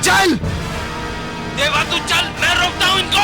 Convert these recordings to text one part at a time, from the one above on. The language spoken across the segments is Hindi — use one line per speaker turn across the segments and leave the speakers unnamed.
चल।
देवा तू चल, मैं रोकता हूं इनको।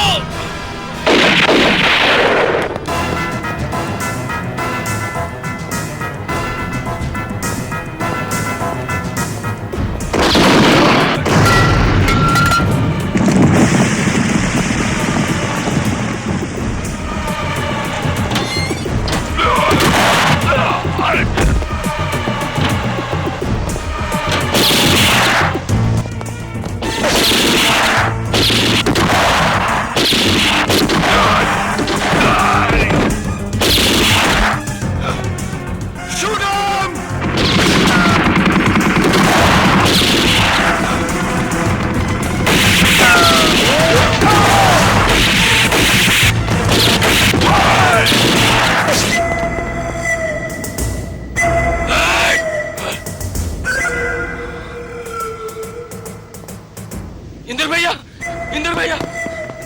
इंद्र भैया,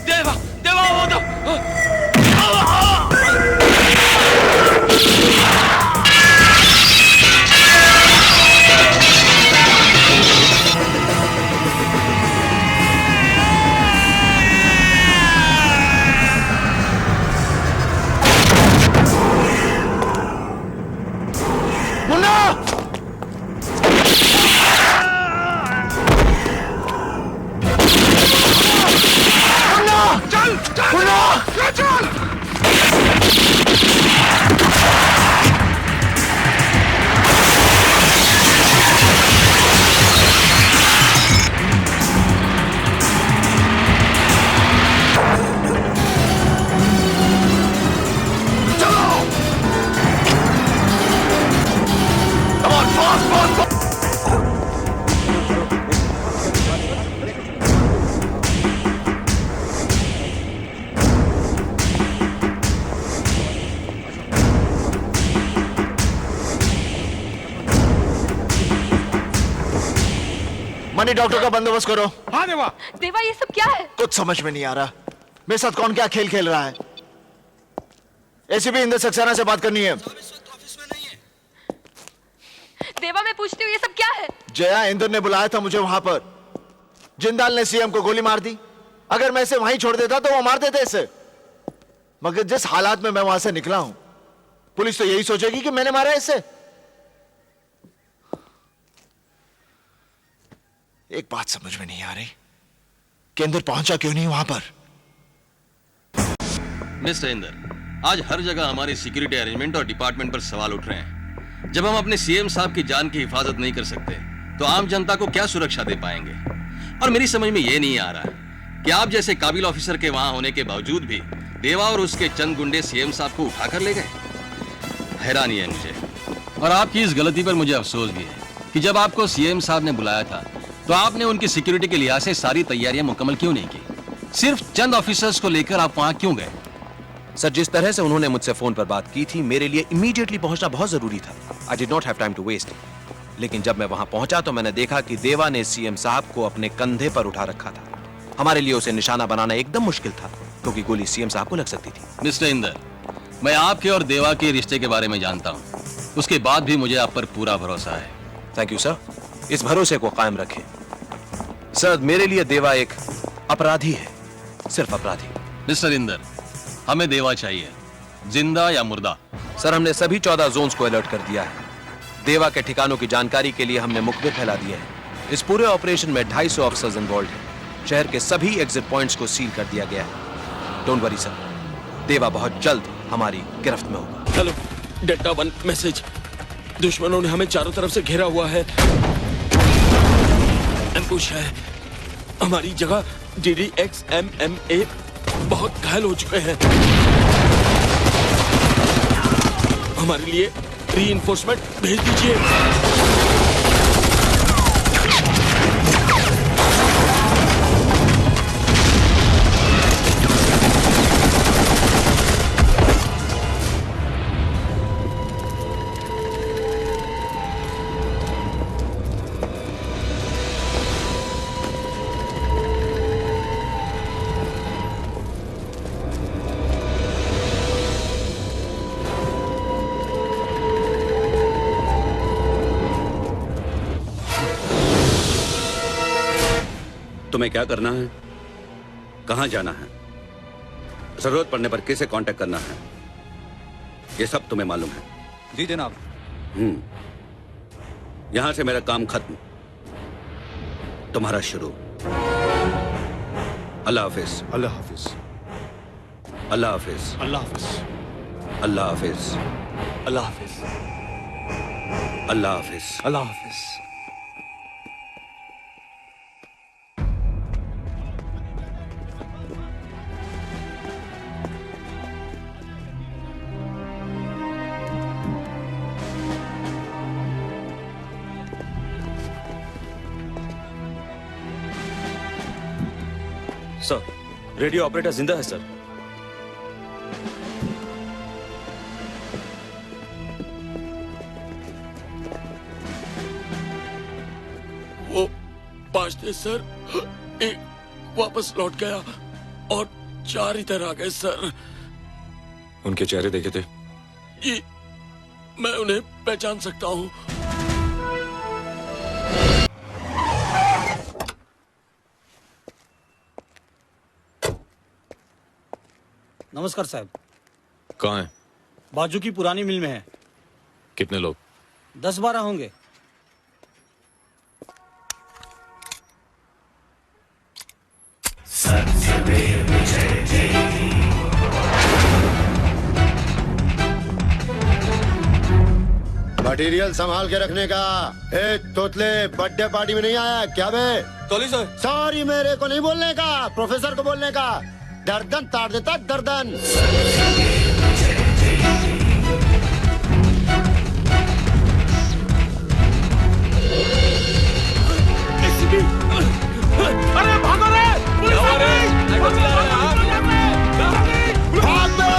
देवा देवा वो तो
मनी डॉक्टर का बंदोबस्त करो।
हाँ देवा।
देवा ये सब क्या है?
कुछ समझ में नहीं आ रहा। मेरे साथ कौन क्या खेल खेल रहा है। एसीपी इंद्र सक्सेना से बात करनी है।
देवा मैं पूछती हूँ ये सब क्या है?
जया, इंद्र ने बुलाया था मुझे वहां पर। जिंदाल ने सीएम को गोली मार दी। अगर मैं इसे वहीं छोड़ देता तो वो मार देते इसे। मगर जिस हालात में मैं वहां से निकला हूं, पुलिस तो यही सोचेगी कि मैंने मारा इसे। एक बात समझ में नहीं आ रही कि इंद्र पहुंचा क्यों नहीं वहां पर।
मिस्टर इंद्र, आज हर जगह हमारी सिक्योरिटी अरेंजमेंट और डिपार्टमेंट पर सवाल उठ रहे हैं। जब हम अपने सीएम साहब की जान की हिफाजत नहीं कर सकते तो आम जनता को क्या सुरक्षा दे पाएंगे। और मेरी समझ में यह नहीं आ रहा कि आप जैसे काबिल ऑफिसर के वहां होने के बावजूद भी देवा और उसके चंद गुंडे सीएम साहब को उठाकर ले गए। हैरानी है मुझे, और आपकी इस गलती पर मुझे अफसोस भी है कि जब आपको सीएम साहब ने बुलाया था तो आपने उनकी सिक्योरिटी के लिहाज से सारी तैयारियां मुकम्मल क्यों नहीं की। सिर्फ चंद ऑफिसर्स को लेकर आप वहां क्यों गए?
सर, जिस तरह से उन्होंने मुझसे फोन पर बात की थी, मेरे लिए इमीडिएटली पहुंचना बहुत जरूरी था। I did not have time to waste. लेकिन जब मैं वहां पहुंचा तो मैंने देखा कि देवा ने सीएम साहब को अपने कंधे पर उठा रखा था। हमारे लिए उसे निशाना बनाना एकदम मुश्किल था क्योंकि गोली सीएम साहब को लग सकती थी।
मिस्टर इंदर, मैं आपके और देवा के रिश्ते के बारे में जानता हूं। उसके बाद भी मुझे आप पर पूरा भरोसा है।
थैंक यू सर, इस भरोसे को कायम रखें। सर, मेरे लिए देवा एक अपराधी है, सिर्फ अपराधी।
मिस्टर इंदर, हमें देवा चाहिए, जिंदा या मुर्दा।
सर, हमने सभी 14 जोन्स को अलर्ट कर दिया है। देवा के ठिकानों की जानकारी के लिए हमने मुखबिर फैला दिए हैं। इस पूरे ऑपरेशन में 250 ऑफिसर्स इन्वॉल्व हैं। शहर के सभी एग्जिट पॉइंट्स को सील कर दिया गया है। डोंट वरी सर, देवा बहुत जल्द हमारी गिरफ्त में होगा।
Hello, delta 1 message. दुश्मनों ने हमें चारों तरफ से घेरा हुआ है। एम्बुश है। हमारी जगह DDX MMA बहुत घायल हो चुके हैं। हमारे लिए रीइंफोर्समेंट भेज दीजिए।
तुम्हें क्या करना है, कहां जाना है, जरूरत पड़ने पर किसे कांटेक्ट करना है, ये सब तुम्हें मालूम है?
जी जनाब।
यहां से मेरा काम खत्म, तुम्हारा शुरू। अल्लाह हाफिज।
अल्लाह हाफिज।
अल्लाह हाफिज।
अल्लाह हाफिज।
अल्लाह हाफिज।
अल्लाह हाफिज।
अल्लाह हाफिज।
अल्लाह हाफिज।
सर, रेडियो ऑपरेटर जिंदा है सर।
वो 5 थे सर, एक वापस लौट गया और 4 इधर आ गए सर।
उनके चेहरे देखे थे?
जी, मैं उन्हें पहचान सकता हूँ।
नमस्कार साहब।
कहाँ है?
बाजू की पुरानी मिल में है।
कितने लोग?
10-12 होंगे।
मटेरियल संभाल के रखने का। ए तोतले, बर्थडे पार्टी में नहीं आया क्या बे?
Sorry sir.
सॉरी मेरे को नहीं बोलने का, प्रोफेसर को बोलने का। गर्दन ताड़ देता गर्दन।
अरे भागो रे! पुलिस आ गई!
भाग दो!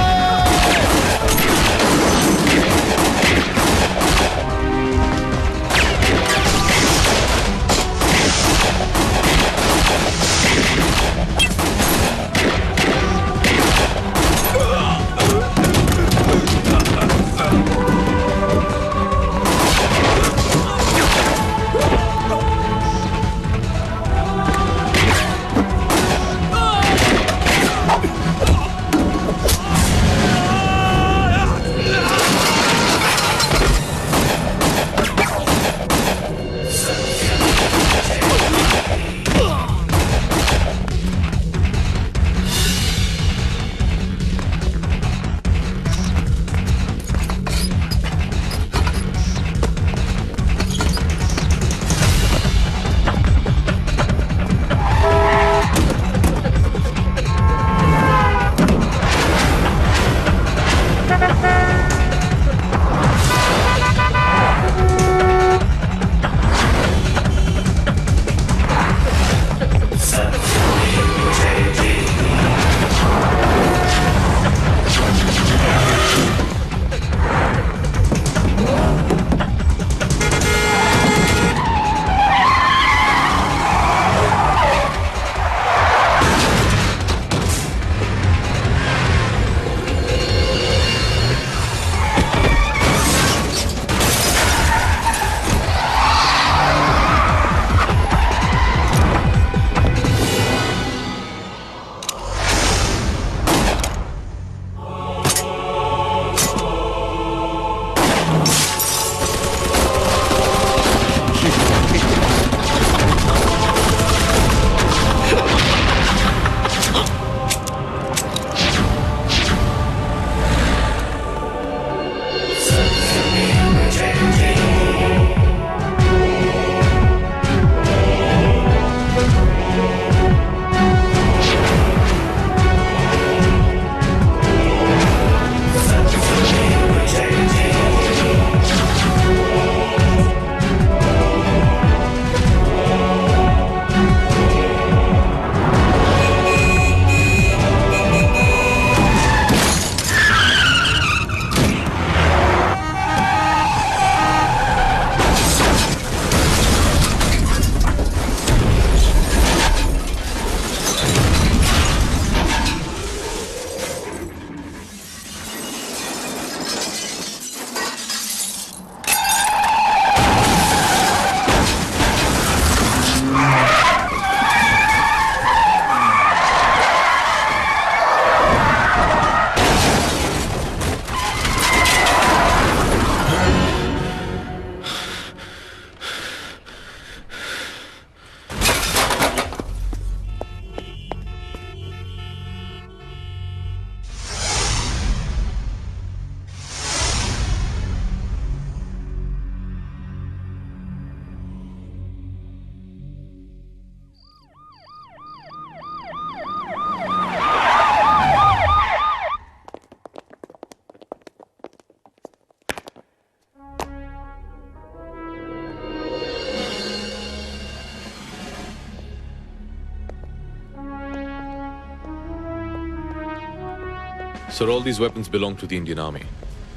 Sir, all these weapons belong to the Indian Army.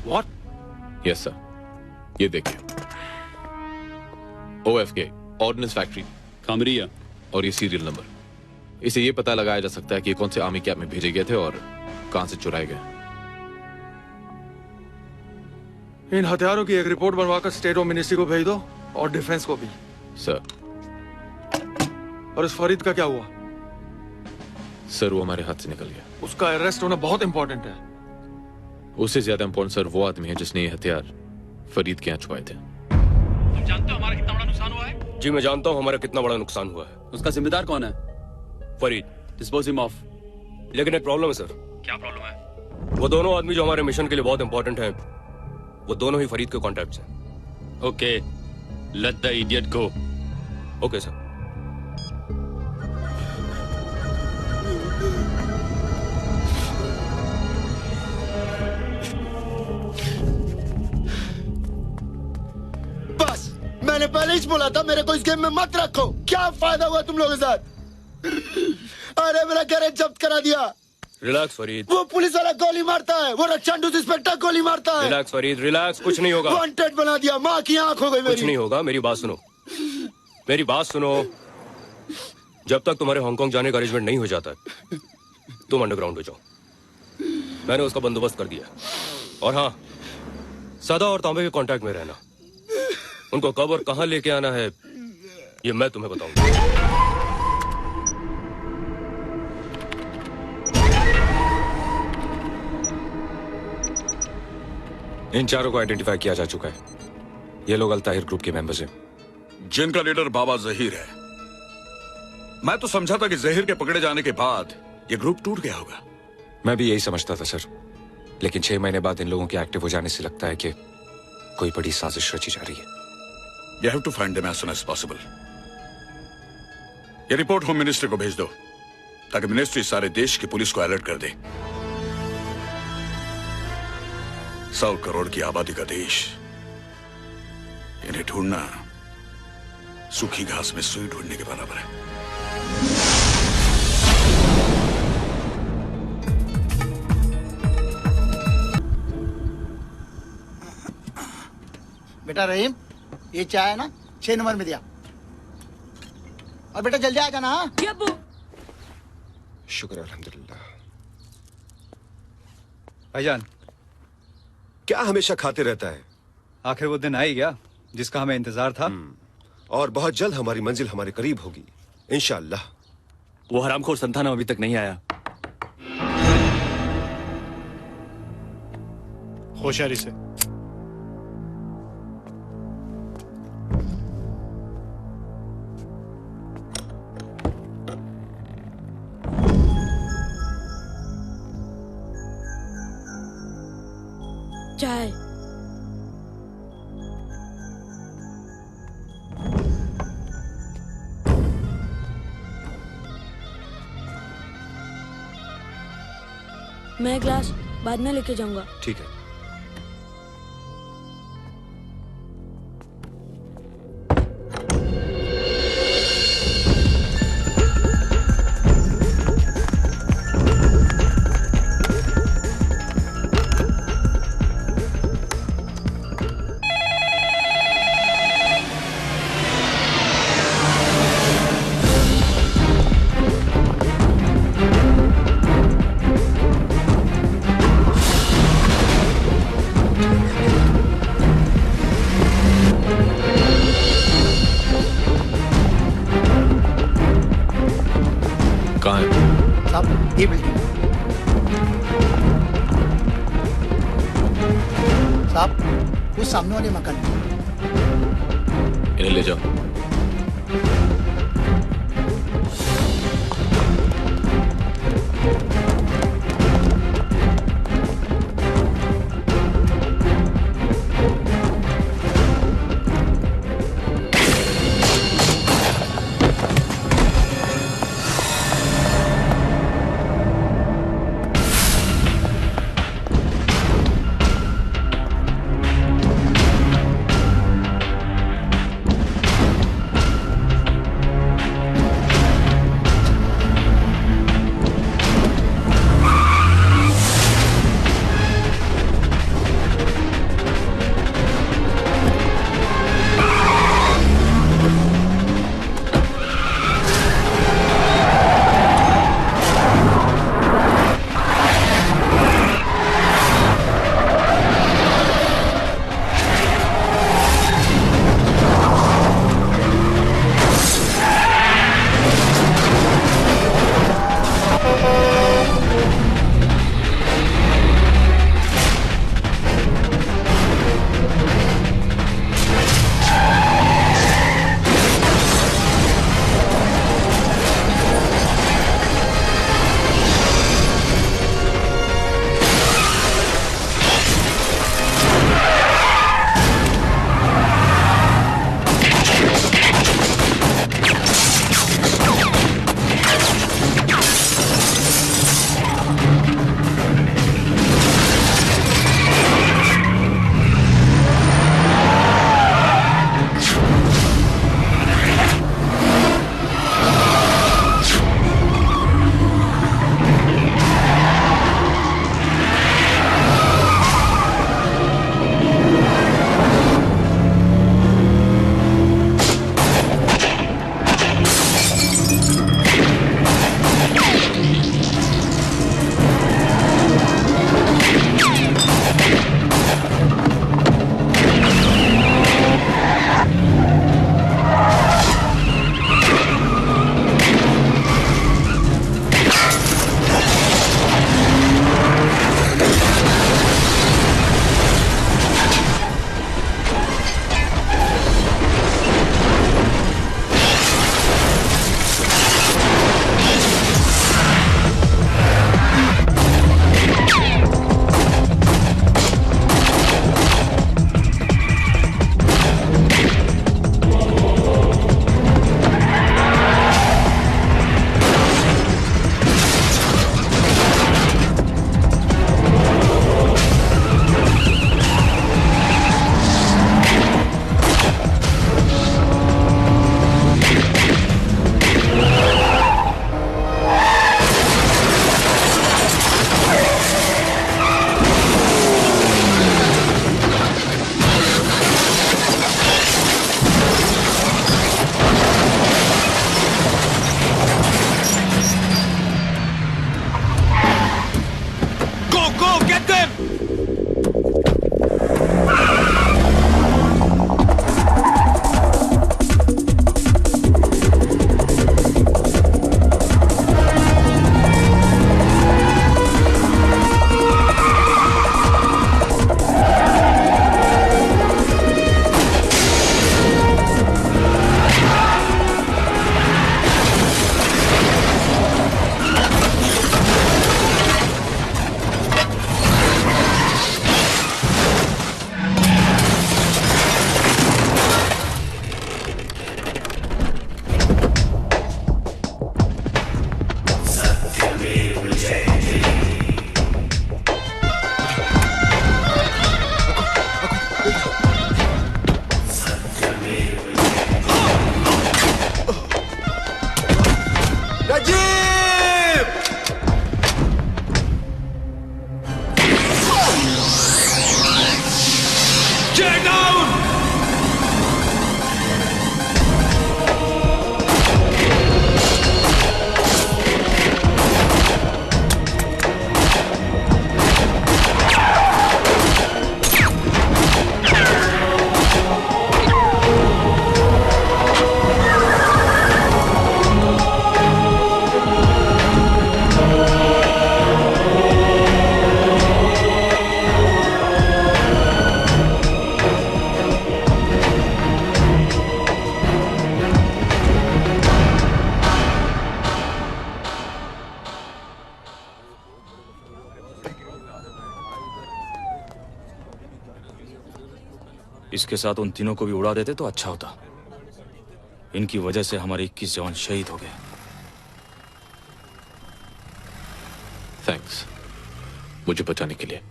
What?
Yes, sir. ये देखिए. OFK, Ordnance Factory.
खामरिया.
और ये सीरियल नंबर. इसे ये पता लगाया जा सकता है कि ये कौन से आर्मी कैंप में भेजे गए थे और कहां से चुराए गए.
इन हथियारों की एक रिपोर्ट बनवाकर स्टेट होम मिनिस्ट्री को भेज दो और डिफेंस को भी.
सर.
और इस फरीद का क्या हुआ?
सर, वो हमारे हाथ से निकल गया.
उसका अरेस्ट होना बहुत इंपॉर्टेंट है.
उससे ज्यादा इंपॉर्टेंट सर वो आदमी है जिसने ये हथियार फरीद के यहाँ छुपाए थे.
तुम जानते हो हमारा कितना बड़ा नुकसान हुआ है?
जी मैं जानता हूँ हमारा कितना बड़ा नुकसान हुआ है.
उसका जिम्मेदार कौन है?
फरीद.
Dispose him off.
लेकिन एक प्रॉब्लम है सर.
क्या प्रॉब्लम है?
वो दोनों आदमी जो हमारे मिशन के लिए बहुत इंपॉर्टेंट हैं, वो दोनों ही फरीद के कॉन्टैक्ट्स हैं.
Okay, let the idiot go.
Okay sir.
बस मैंने पहले ही बोला था मेरे को इस गेम में मत रखो. क्या फायदा हुआ तुम लोगों के साथ? अरे मेरा गैरेज जब्त करा दिया.
रिलैक्स फरीद.
वो पुलिस वाला गोली मारता है, वो चंडू इंस्पेक्टर गोली मारता है.
Relax Farid, relax. कुछ नहीं होगा.
वांटेड बना दिया. माँ की आंख हो गई मेरी.
कुछ नहीं होगा. मेरी बात सुनो, मेरी बात सुनो. जब तक तुम्हारे हांगकांग जाने का अरेंजमेंट नहीं हो जाता तुम अंडरग्राउंड हो जाओ. मैंने उसका बंदोबस्त कर दिया. और हाँ, सदा और तांबे के कांटेक्ट में रहना. उनको कब और कहां लेके आना है ये मैं तुम्हें बताऊंगा.
इन चारों को आइडेंटिफाई किया जा चुका है. ये लोग अल ताहिर ग्रुप के मेंबर्स हैं,
जिनका लीडर बाबा जहीर है. मैं तो समझा था कि जहीर के पकड़े जाने के बाद ये ग्रुप टूट गया होगा.
मैं भी यही समझता था सर, लेकिन 6 महीने बाद इन लोगों के एक्टिव हो जाने से लगता है कि कोई बड़ी साजिश रची जा रही है.
You have to find them as soon as possible. ये रिपोर्ट होम मिनिस्ट्री को भेज दो ताकि मिनिस्ट्री सारे देश की पुलिस को अलर्ट कर दे. 100 करोड़ की आबादी का देश, इन्हें ढूंढना सूखी घास में सुई ढूंढने के बराबर है.
बेटा रहीम, ये चाय है ना 6 नंबर में दिया. और बेटा जल्दी आ जाना. हाँ
शुक्र अल्हम्दुलिल्लाह.
भाईजान,
क्या हमेशा खाते रहता है?
आखिर वो दिन आ ही गया जिसका हमें इंतजार था.
और बहुत जल्द हमारी मंजिल हमारे करीब होगी इंशाअल्लाह.
वो हरामखोर संतानम अभी तक नहीं आया.
होशियारी से.
चाय. मैं ग्लास बाद में लेके जाऊंगा.
ठीक है.
ये बिल्डिंग साहब, उस सामने वाले मकान में.
इन्हें ले जाओ.
Get down!
इसके साथ उन तीनों को भी उड़ा देते तो अच्छा होता। इनकी वजह से हमारे 21 जवान शहीद हो गए।
थैंक्स मुझे बचाने के लिए।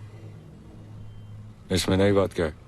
इसमें नई बात क्या है?